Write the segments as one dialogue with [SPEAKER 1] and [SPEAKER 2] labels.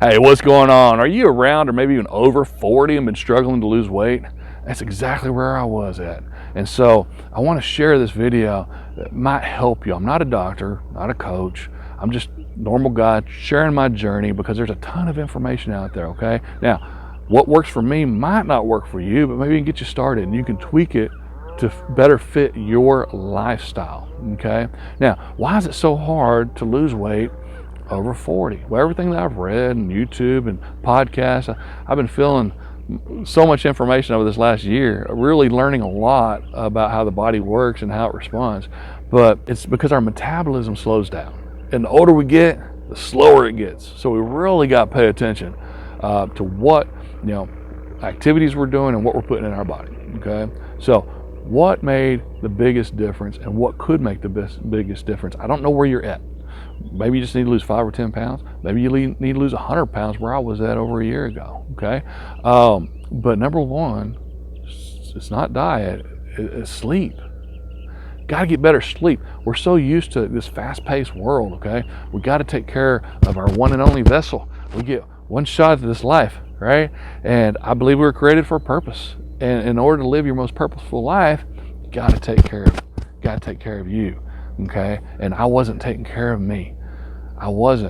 [SPEAKER 1] Hey, what's going on? Are you around or maybe even over 40 and been struggling to lose weight? That's exactly where I was at. And so I want to share this video that might help you. I'm not a doctor, not a coach. I'm just a normal guy sharing my journey because there's a ton of information out there, okay? Now, what works for me might not work for you, but maybe it can get you started and you can tweak it to better fit your lifestyle, okay? Now, why is it so hard to lose weight over 40? Well, everything that I've read and YouTube and podcasts, I've been feeling so much information over this last year, really learning a lot about how the body works and how it responds. But it's because our metabolism slows down. And the older we get, the slower it gets. So we really got to pay attention to what, activities we're doing and what we're putting in our body, okay? So what made the biggest difference and what could make the biggest difference? I don't know where you're at. Maybe you just need to lose 5 or 10 pounds. Maybe you need to lose 100 pounds where I was at over a year ago, okay? But number one, it's not diet, it's sleep. Got to get better sleep. We're so used to this fast-paced world, okay? We got to take care of our one and only vessel. We get one shot at this life, right? And I believe we were created for a purpose. And in order to live your most purposeful life, you got to take care of you. Okay, and I wasn't taking care of me. I was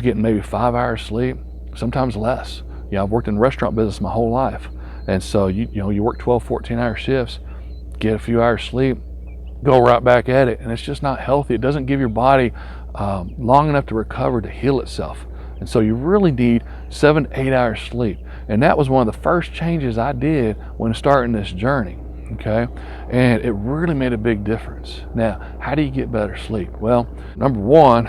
[SPEAKER 1] getting maybe 5 hours sleep, sometimes less. I've worked in the restaurant business my whole life, and so you work 12, 14-hour shifts, get a few hours sleep, go right back at it, and it's just not healthy. It doesn't give your body long enough to recover to heal itself, and so you really need 7 to 8 hours sleep. And that was one of the first changes I did when starting this journey. Okay, and it really made a big difference. Now, how do you get better sleep? Well, number one,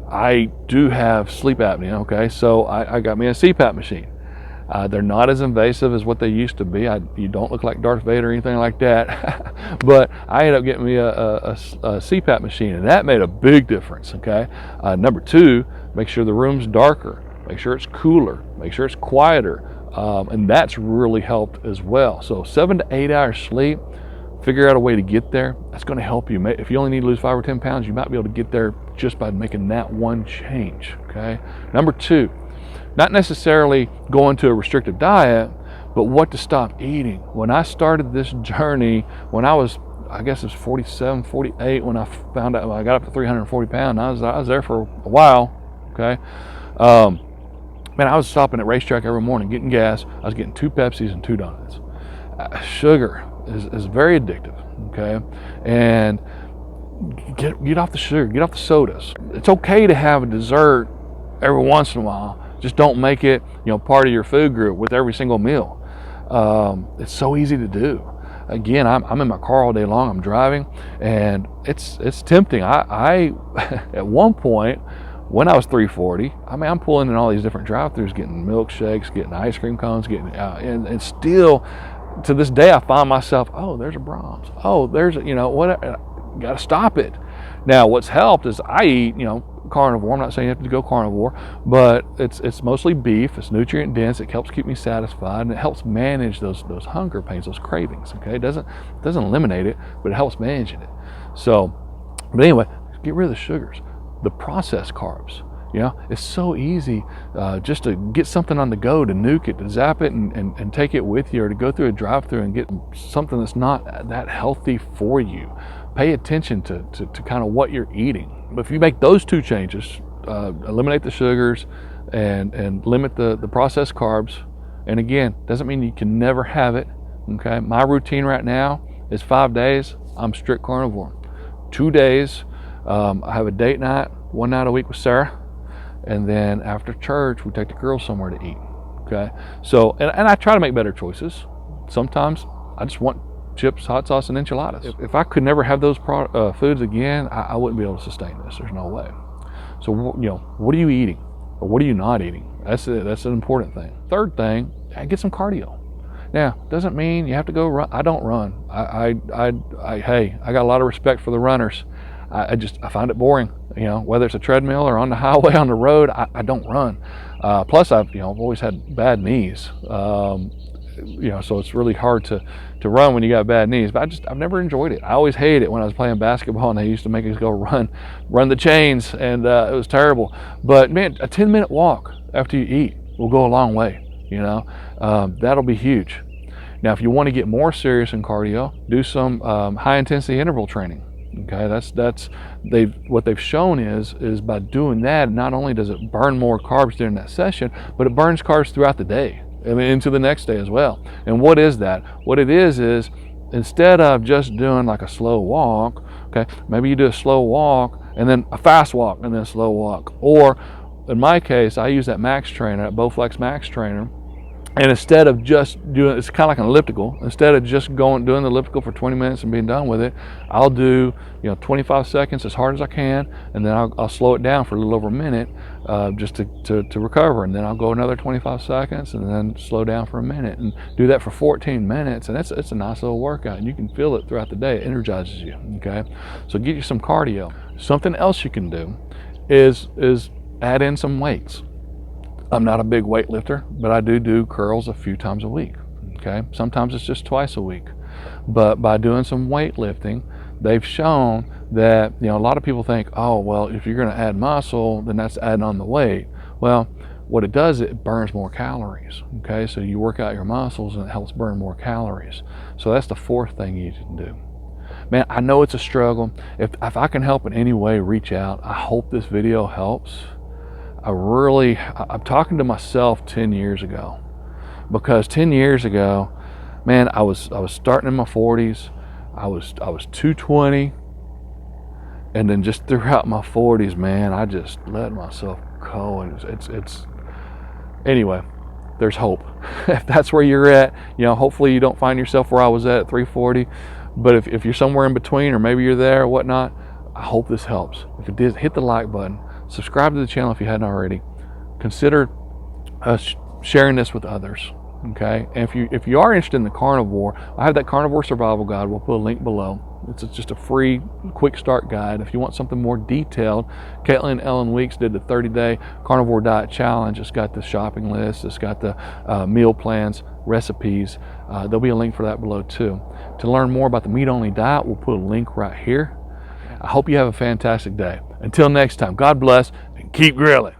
[SPEAKER 1] I do have sleep apnea. Okay, so I got me a CPAP machine. They're not as invasive as what they used to be. You don't look like Darth Vader or anything like that. But I ended up getting me a CPAP machine, and that made a big difference. Okay, number two, make sure the room's darker, make sure it's cooler, make sure it's quieter. And that's really helped as well. So 7 to 8 hours sleep, figure out a way to get there. That's going to help you. If you only need to lose 5 or 10 pounds, you might be able to get there just by making that one change, okay? Number two, not necessarily going to a restrictive diet, but what to stop eating. When I started this journey, when I was, I guess it was 47, 48, when I found out I got up to 340 pounds, I was there for a while, okay? Man, I was stopping at racetrack every morning, getting gas. I was getting 2 Pepsis and 2 donuts. Sugar is very addictive, okay? And get off the sugar, get off the sodas. It's okay to have a dessert every once in a while. Just don't make it, part of your food group with every single meal. It's so easy to do. Again, I'm in my car all day long. I'm driving, and it's tempting. I at one point, when I was 340, I'm pulling in all these different drive-thrus, getting milkshakes, getting ice cream cones, and still, to this day, I find myself, oh, there's a Brahms. Oh, there's what? Got to stop it. Now, what's helped is I eat, carnivore. I'm not saying you have to go carnivore, but it's mostly beef. It's nutrient dense. It helps keep me satisfied, and it helps manage those hunger pains, those cravings. Okay, it doesn't eliminate it, but it helps manage it. So, but anyway, get rid of the sugars. The processed carbs, it's so easy just to get something on the go, to nuke it, to zap it and take it with you, or to go through a drive-through and get something that's not that healthy for you. Pay attention to kind of what you're eating. But if you make those 2 changes, eliminate the sugars and limit the processed carbs, and again, doesn't mean you can never have it, okay? My routine right now is 5 days, I'm strict carnivore. 2 days, I have a date night, 1 night a week with Sarah, and then after church, we take the girls somewhere to eat, okay? So, and I try to make better choices. Sometimes I just want chips, hot sauce, and enchiladas. If I could never have those foods again, I wouldn't be able to sustain this. There's no way. So, what are you eating, or what are you not eating? That's an important thing. Third thing, get some cardio. Now, doesn't mean you have to go run. I don't run. Hey, I got a lot of respect for the runners. I find it boring, whether it's a treadmill or on the highway, on the road, I don't run. Plus I've always had bad knees. So it's really hard to run when you got bad knees, but I've never enjoyed it. I always hated it when I was playing basketball and they used to make us go run the chains, and it was terrible. But man, a 10-minute walk after you eat will go a long way. That'll be huge. Now, if you want to get more serious in cardio, do some high intensity interval training. Okay, what they've shown is by doing that, not only does it burn more carbs during that session, but it burns carbs throughout the day, into the next day as well. And what is that? What it is instead of just doing like a slow walk, okay, maybe you do a slow walk and then a fast walk and then a slow walk. Or in my case, I use that Max Trainer, that Bowflex Max Trainer. And instead of just doing, it's kind of like an elliptical. Instead of just doing the elliptical for 20 minutes and being done with it, I'll do 25 seconds as hard as I can, and then I'll slow it down for a little over a minute, just to recover, and then I'll go another 25 seconds, and then slow down for a minute, and do that for 14 minutes, and it's a nice little workout, and you can feel it throughout the day. It energizes you. Okay, so get you some cardio. Something else you can do is add in some weights. I'm not a big weightlifter, but I do curls a few times a week. Okay, sometimes it's just twice a week. But by doing some weightlifting, they've shown that a lot of people think, oh well, if you're going to add muscle, then that's adding on the weight. Well, what it does, it burns more calories. Okay, so you work out your muscles and it helps burn more calories. So that's the fourth thing you can do. Man, I know it's a struggle. If I can help in any way, reach out. I hope this video helps. I'm talking to myself 10 years ago, because 10 years ago, man, I was starting in my 40s. I was 220, and then just throughout my 40s, man, I just let myself go, and it's anyway. There's hope. If that's where you're at, hopefully you don't find yourself where I was at 340. But if you're somewhere in between, or maybe you're there or whatnot, I hope this helps. If it did, hit the like button. Subscribe to the channel if you hadn't already. Consider sharing this with others. Okay, and if you are interested in the Carnivore, I have that Carnivore Survival Guide. We'll put a link below. It's just a free, quick start guide. If you want something more detailed, Caitlin and Ellen Weeks did the 30-day Carnivore Diet Challenge. It's got the shopping list. It's got the meal plans, recipes. There'll be a link for that below too. To learn more about the meat-only diet, we'll put a link right here. I hope you have a fantastic day. Until next time, God bless and keep grilling.